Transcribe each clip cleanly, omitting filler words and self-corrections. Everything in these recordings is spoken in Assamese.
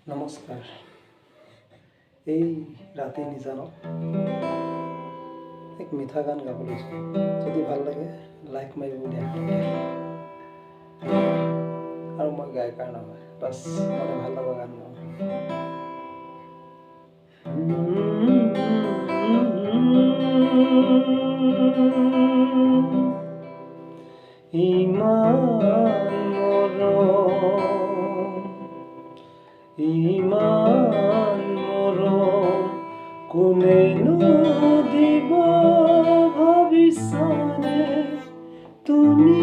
নমস্কাৰ। এই ৰাতি নিজানত এক মিঠা গান গাব লৈছোঁ। যদি ভাল লাগে লাইক মাৰিব দিয়া। আৰু মই গায়কাৰ নহয়, বাছ মানে ভাল লগা গান গাওঁ। ইমান মৰম কোনেনো দিব ভাবিছানে তুমি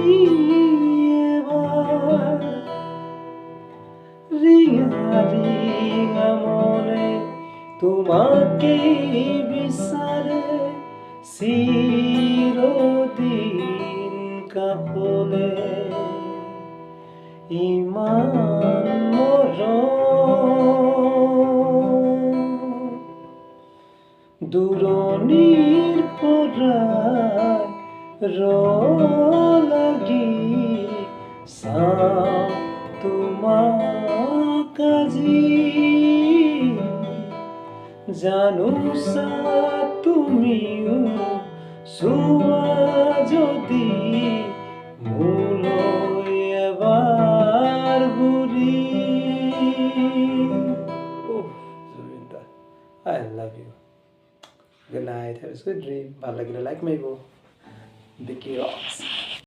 এবাৰ ৰিঙা মনে তোমাকেই বিচাৰে চিৰদিন কাষলে ইমান দূৰণিৰ পৰাই লাগি চাওঁ তোমাক আজি জানোচা তুমিও চোৱা যদি মোলৈ এবাৰ ঘূৰি I love you. Good night. Have a sweet dream. ভাল লাগিলে লাইক মাৰিব। Vicky Rocks.